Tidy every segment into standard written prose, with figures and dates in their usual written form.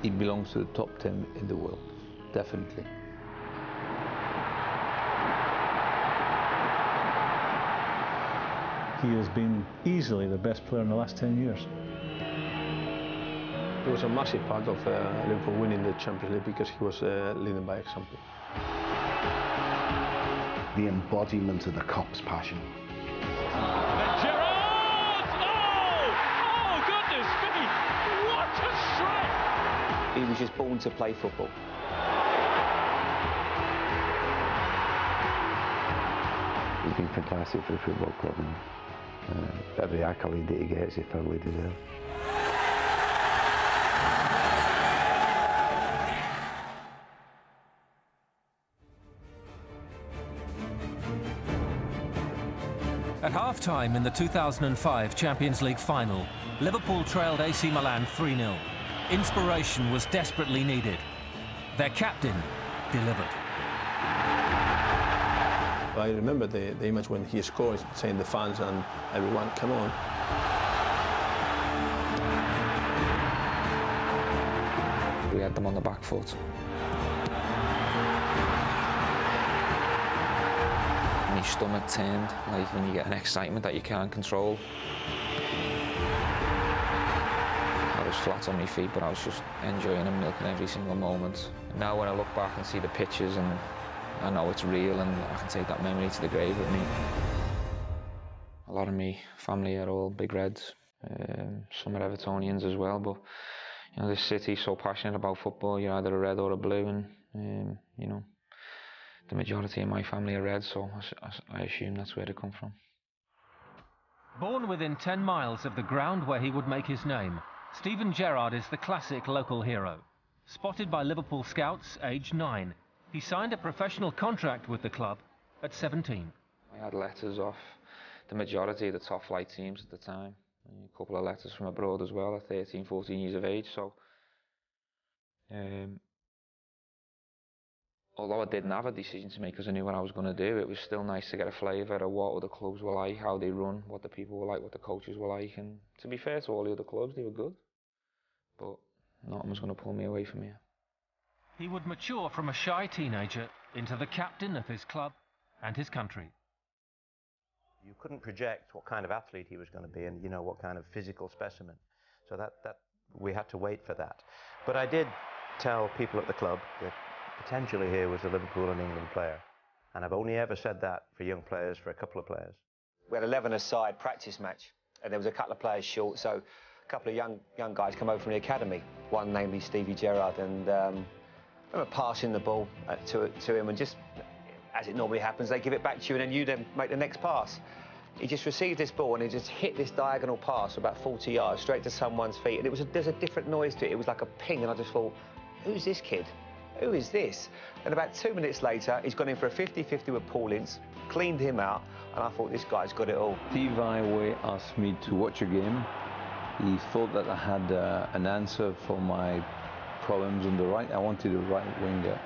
he belongs to the top 10 in the world, definitely. He has been easily the best player in the last 10 years. It was a massive part of Liverpool winning the Champions League because he was leading by example. The embodiment of the Kop's passion. Gerrard! Oh, goodness me! What a strike! He was just born to play football. He's been fantastic for the football club, and every accolade that he gets, he thoroughly deserves. At half-time in the 2005 Champions League final, Liverpool trailed AC Milan 3-0. Inspiration was desperately needed. Their captain delivered. I remember the image when he scored, saying the fans and everyone, come on. We had them on the back foot. And his stomach turned, like when you get an excitement that you can't control. I was flat on my feet, but I was just enjoying and milking every single moment. Now when I look back and see the pictures, and I know it's real, and I can take that memory to the grave with me. A lot of me family are all big Reds, some are Evertonians as well, but you know, this city's so passionate about football. You're either a Red or a Blue, and you know, the majority of my family are Reds, so I assume that's where they come from. Born within 10 miles of the ground where he would make his name, Steven Gerrard is the classic local hero. Spotted by Liverpool scouts aged 9, he signed a professional contract with the club at 17. I had letters off the majority of the top flight teams at the time. A couple of letters from abroad as well at 13, 14 years of age. So, although I didn't have a decision to make because I knew what I was going to do, it was still nice to get a flavour of what other clubs were like, how they run, what the people were like, what the coaches were like. And to be fair to all the other clubs, they were good. But nothing was going to pull me away from here. He would mature from a shy teenager into the captain of his club and his country. You couldn't project what kind of athlete he was going to be, and you know, what kind of physical specimen. So that we had to wait for that. But I did tell people at the club that potentially here was a Liverpool and England player. And I've only ever said that for young players, for a couple of players. We had 11-a-side practice match, and there was a couple of players short, so a couple of young guys come over from the academy. One, namely Steven Gerrard, and I remember passing the ball to him, and just as it normally happens, they give it back to you, and then you then make the next pass. He just received this ball, and he just hit this diagonal pass about 40 yards straight to someone's feet, and there's a different noise to it. It was like a ping, and I just thought, who's this kid? Who is this? And about 2 minutes later, he's gone in for a 50-50 with Paul Ince, cleaned him out, and I thought, this guy's got it all. Steve Iway asked me to watch a game. He thought that I had an answer for my problems on the right. I wanted a right winger.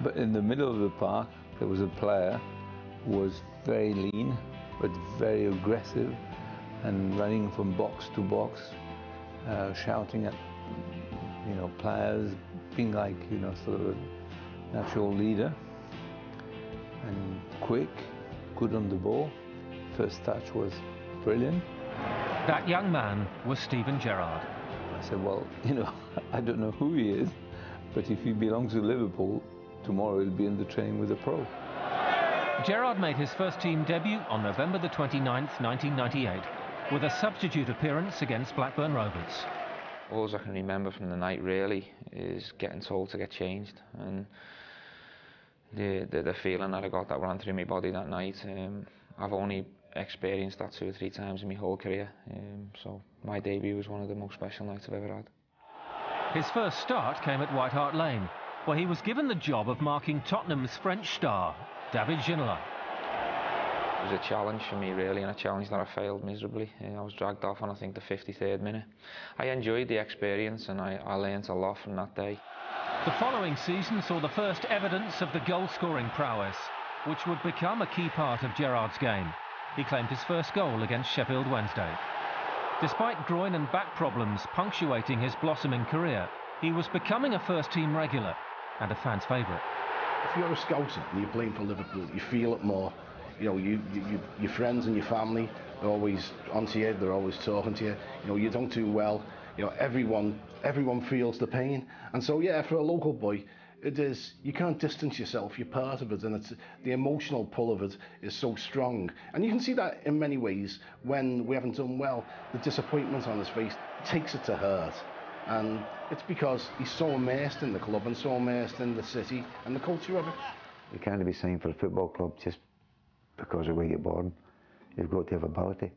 But in the middle of the park, there was a player who was very lean, but very aggressive, and running from box to box, shouting at, you know, players, being like, you know, sort of a natural leader, and quick, good on the ball. First touch was brilliant. That young man was Steven Gerrard. I said, well, you know, I don't know who he is, but if he belongs to Liverpool, tomorrow he'll be in the training with a pro. Gerrard made his first team debut on November the 29th, 1998, with a substitute appearance against Blackburn Rovers. All I can remember from the night, really, is getting told to get changed, and the feeling that I got that ran through my body that night. I've only experienced that 2 or 3 times in my whole career, so my debut was one of the most special nights I've ever had. His first start came at White Hart Lane, where he was given the job of marking Tottenham's French star, David Ginola. It was a challenge for me, really, and a challenge that I failed miserably. I was dragged off on, I think, the 53rd minute. I enjoyed the experience, and I learnt a lot from that day. The following season saw the first evidence of the goal-scoring prowess, which would become a key part of Gerrard's game. He claimed his first goal against Sheffield Wednesday. Despite groin and back problems punctuating his blossoming career, he was becoming a first-team regular and a fan's favourite. If you're a scouser and you're playing for Liverpool, you feel it more. You know, your friends and your family, they're always onto you, they're always talking to you. You know, you don't do well, you know, everyone feels the pain. And so, yeah, for a local boy, it is, you can't distance yourself, you're part of it, and it's, the emotional pull of it is so strong. And you can see that in many ways when we haven't done well. The disappointment on his face takes it to heart. And it's because he's so immersed in the club and so immersed in the city and the culture of it. You can't be signed for a football club just because of where you're born. You've got to have ability.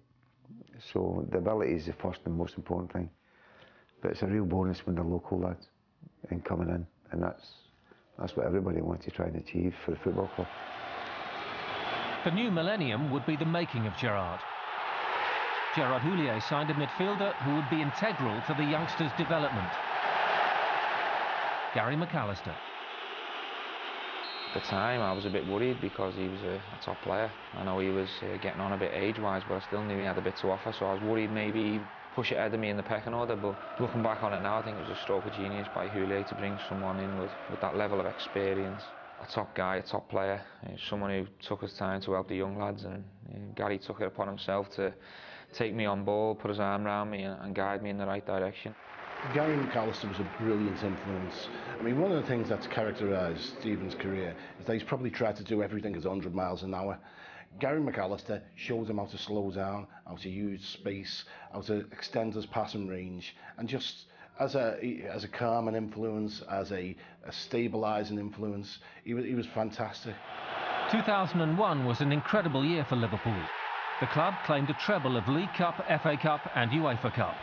So the ability is the first and most important thing. But it's a real bonus when they're local lads and coming in, and that's what everybody wants to try and achieve for the football club. The new millennium would be the making of Gerrard. Gerard Houllier signed a midfielder who would be integral to the youngsters' development. Gary McAllister. At the time I was a bit worried because he was a top player. I know he was getting on a bit age-wise, but I still knew he had a bit to offer, so I was worried maybe he'd push it ahead of me in the pecking order. But looking back on it now, I think it was a stroke of genius by Houllier to bring someone in with that level of experience. A top guy, a top player, someone who took his time to help the young lads, and Gary took it upon himself to take me on board, put his arm around me and guide me in the right direction. Gary McAllister was a brilliant influence. I mean, one of the things that's characterised Steven's career is that he's probably tried to do everything at 100 miles an hour. Gary McAllister showed him how to slow down, how to use space, how to extend his passing range, and just as a calming influence, as a stabilising influence, he was fantastic. 2001 was an incredible year for Liverpool. The club claimed a treble of League Cup, FA Cup and UEFA Cup.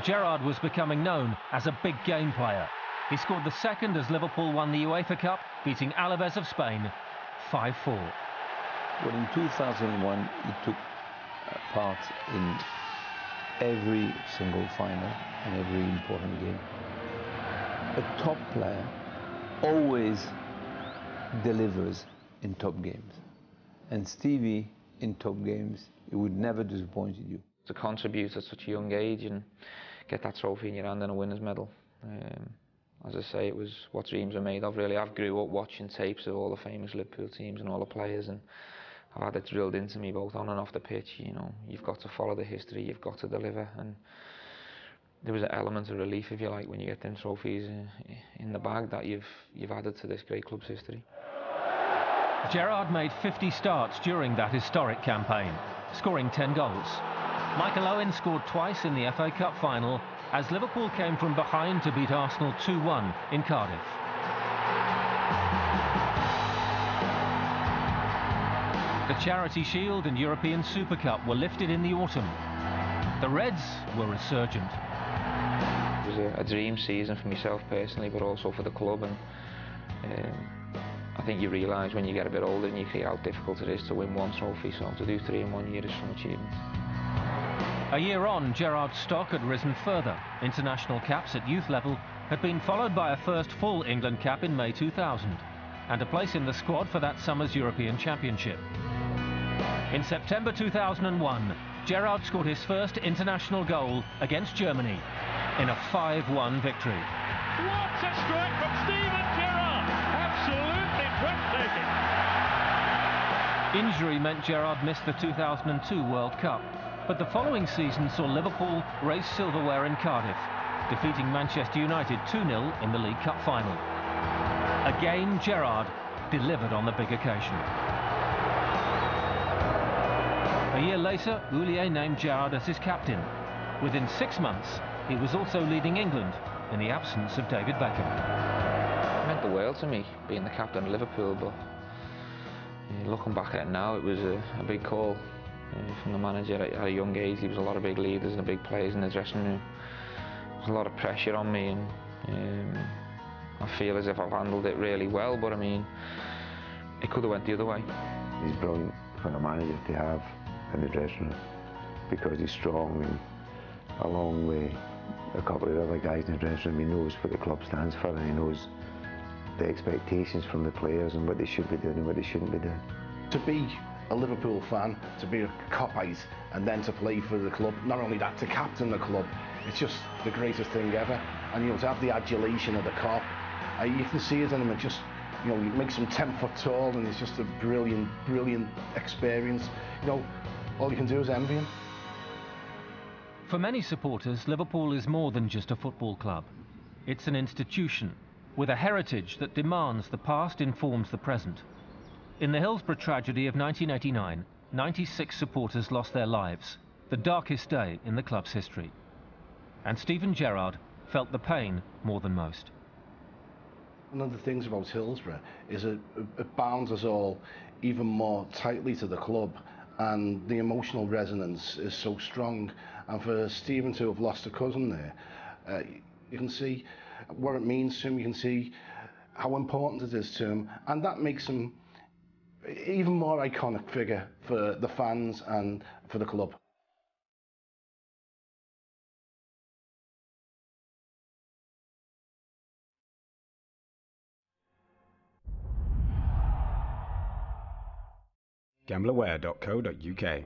Gerrard was becoming known as a big game player. He scored the second as Liverpool won the UEFA Cup, beating Alaves of Spain 5-4. Well, in 2001, he took part in every single final and every important game. A top player always delivers in top games. And Stevie, in top games, he would never disappoint you. To contribute at such a young age and get that trophy in your hand and a winner's medal. As I say, it was what dreams are made of, really. I've grew up watching tapes of all the famous Liverpool teams and all the players, and I've had it drilled into me both on and off the pitch. You know, you've got to follow the history, you've got to deliver, and there was an element of relief, if you like, when you get them trophies in the bag that you've added to this great club's history. Gerrard made 50 starts during that historic campaign, scoring 10 goals. Michael Owen scored twice in the FA Cup final as Liverpool came from behind to beat Arsenal 2-1 in Cardiff. The Charity Shield and European Super Cup were lifted in the autumn. The Reds were resurgent. It was a dream season for myself personally, but also for the club, and I think you realise when you get a bit older and you see how difficult it is to win one trophy, so to do 3 in 1 year is some achievement. A year on, Gerrard's stock had risen further. International caps at youth level had been followed by a first full England cap in May 2000 and a place in the squad for that summer's European Championship. In September 2001, Gerrard scored his first international goal against Germany in a 5-1 victory. What a strike from Steven Gerrard! Absolutely breathtaking! Injury meant Gerrard missed the 2002 World Cup, but the following season saw Liverpool raise silverware in Cardiff, defeating Manchester United 2-0 in the League Cup final. Again, Gerrard delivered on the big occasion. A year later, Houllier named Gerrard as his captain. Within 6 months, he was also leading England in the absence of David Beckham. It meant the world to me, being the captain of Liverpool, but looking back at it now, it was a big call from the manager at a young age. There was a lot of big leaders and big players in the dressing room. There was a lot of pressure on me, and I feel as if I've handled it really well, but I mean, it could have went the other way. He's brilliant for a manager to have in the dressing room because he's strong, and along with a couple of other guys in the dressing room, he knows what the club stands for, and he knows the expectations from the players and what they should be doing and what they shouldn't be doing. To be a Liverpool fan, to be a Copite, and then to play for the club, not only that, to captain the club, it's just the greatest thing ever. and to have the adulation of the Kop, you can see it in him. It just, he makes him 10 foot tall, and it's just a brilliant, brilliant experience. All you can do is envy him. For many supporters, Liverpool is more than just a football club. It's an institution with a heritage that demands the past informs the present. In the Hillsborough tragedy of 1989, 96 supporters lost their lives, the darkest day in the club's history. And Steven Gerrard felt the pain more than most. One of the things about Hillsborough is it bounds us all even more tightly to the club, and the emotional resonance is so strong. And for Steven to have lost a cousin there, you can see what it means to him, you can see how important it is to him, and that makes him even more iconic figure for the fans and for the club. Gambleaware.co.uk.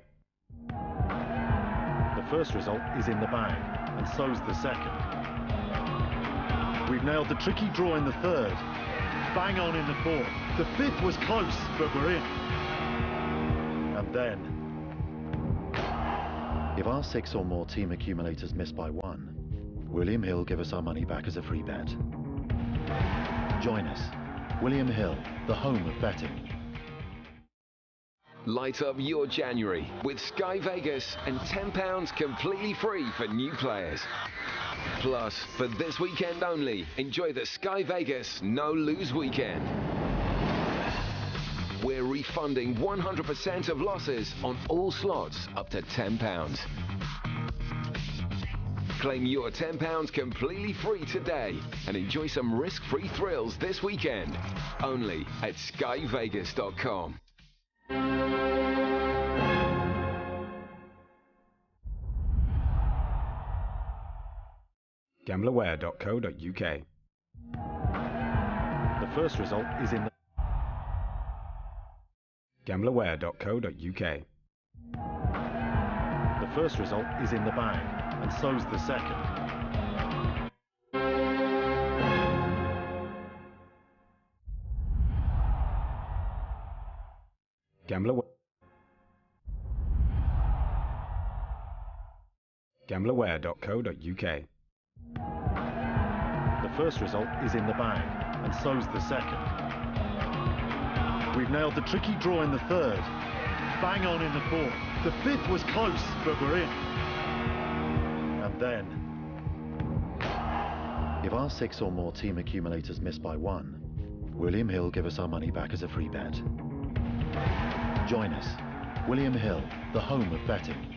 The first result is in the bag, and so's the second. We've nailed the tricky draw in the third, bang on in the fourth. The fifth was close, but we're in. And then, if our 6 or more team accumulators miss by 1, William Hill give us our money back as a free bet. Join us, William Hill, the home of betting. Light up your January with Sky Vegas and £10 completely free for new players. Plus, for this weekend only, enjoy the Sky Vegas no-lose weekend. We're refunding 100% of losses on all slots up to £10. Claim your £10 completely free today and enjoy some risk-free thrills this weekend, only at skyvegas.com. Gambleaware.co.uk. The first result is in the... Gambleaware.co.uk. The first result is in the bag, and so's the second. Gambleaware.co.uk. The first result is in the bag, and so's the second. We've nailed the tricky draw in the third, bang on in the fourth. The fifth was close, but we're in. And then, if our 6 or more team accumulators miss by 1, William Hill give us our money back as a free bet. Join us, William Hill, the home of betting.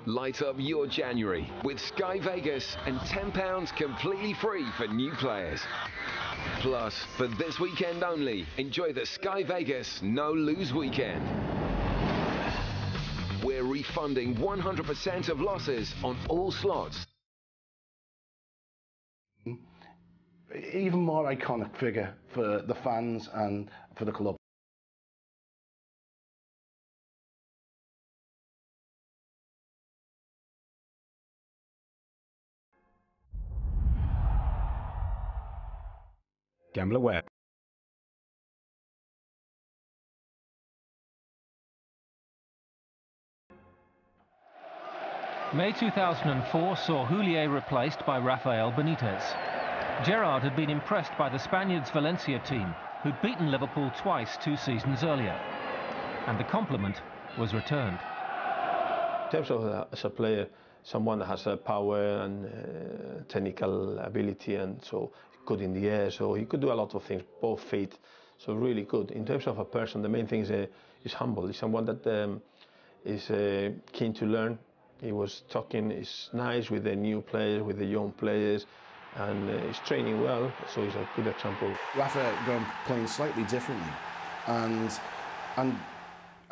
Light up your January with Sky Vegas and £10 completely free for new players. Plus, for this weekend only, enjoy the Sky Vegas no-lose weekend. We're refunding 100% of losses on all slots. Even more iconic figure for the fans and for the club. Gambleaware. May 2004 saw Houllier replaced by Rafael Benitez. Gerrard had been impressed by the Spaniards' Valencia team, who'd beaten Liverpool twice 2 seasons earlier. And the compliment was returned. In terms of as a player, someone that has power and technical ability, and so good in the air, so he could do a lot of things, both feet, so really good. In terms of a person, the main thing is humble. He's someone that is keen to learn. He was talking, is nice with the new players, with the young players, and he's training well, so he's a good example. Rafa going playing slightly differently, and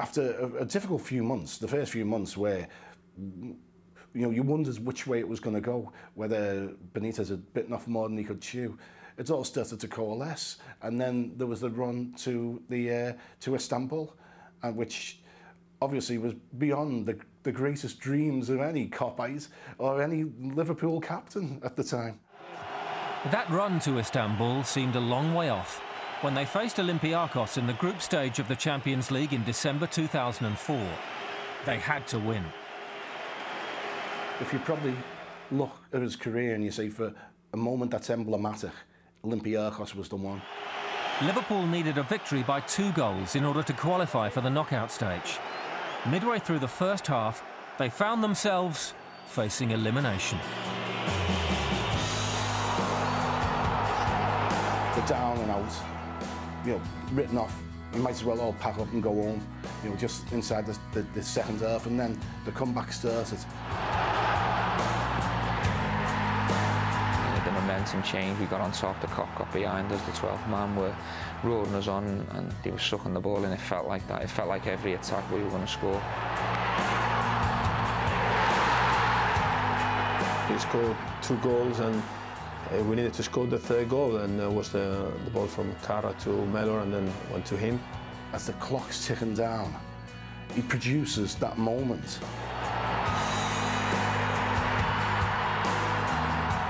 after a difficult few months, the first few months where you wondered which way it was going to go, whether Benitez had bitten off more than he could chew. It all started to coalesce, and then there was the run to Istanbul, which obviously was beyond the greatest dreams of any Kopite or any Liverpool captain at the time. That run to Istanbul seemed a long way off when they faced Olympiakos in the group stage of the Champions League in December 2004. They had to win. If you probably look at his career and you say, for a moment that's emblematic, Olympiakos was the one. Liverpool needed a victory by 2 goals in order to qualify for the knockout stage. Midway through the first half, they found themselves facing elimination. They're down and out, written off. You might as well all pack up and go home, just inside the second half, and then the comeback started. The momentum changed, we got on top, the Kop got behind us, the 12th man were roaring us on and they were sucking the ball, and it felt like that. It felt like every attack we were going to score. We scored 2 goals and we needed to score the 3rd goal, and it was the ball from Kara to Mellor and then went to him. As the clock's ticking down, he produces that moment.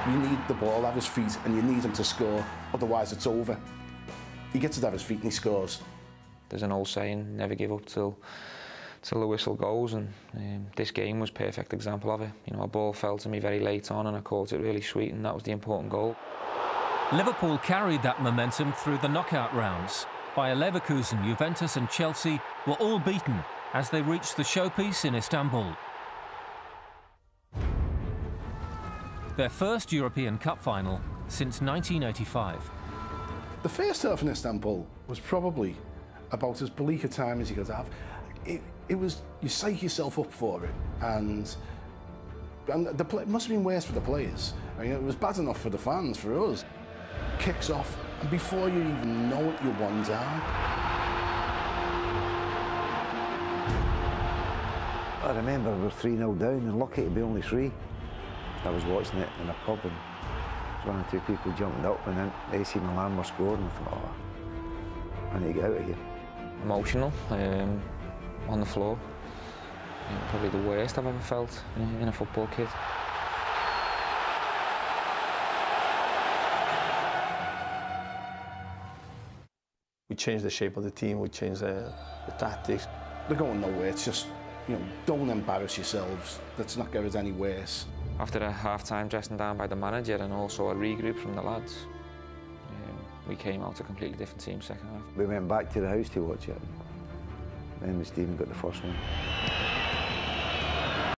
You need the ball at his feet and you need him to score, otherwise it's over. He gets it at his feet and he scores. There's an old saying, never give up till the whistle goes, and this game was a perfect example of it. A ball fell to me very late on and I caught it really sweet, and that was the important goal. Liverpool carried that momentum through the knockout rounds. Bayer Leverkusen, Juventus and Chelsea were all beaten as they reached the showpiece in Istanbul. Their first European Cup final since 1985. The first half in Istanbul was probably about as bleak a time as you could have. It was, you psych yourself up for it, and it must have been worse for the players. It was bad enough for the fans, for us. Kicks off, and before you even know it, you're 1 down. I remember we were 3-0 down and lucky to be only 3. I was watching it in a pub and there was 1 or 2 people jumping up, and then AC Milan were scoring, and I thought, oh, I need to get out of here. Emotional, on the floor. Probably the worst I've ever felt in a football kit. We changed the shape of the team, we changed the tactics. They're going nowhere, it's just, don't embarrass yourselves. Let's not get it any worse. After a half-time dressing down by the manager and also a regroup from the lads, we came out a completely different team second half. We went back to the house to watch it. Then Steven got the first one.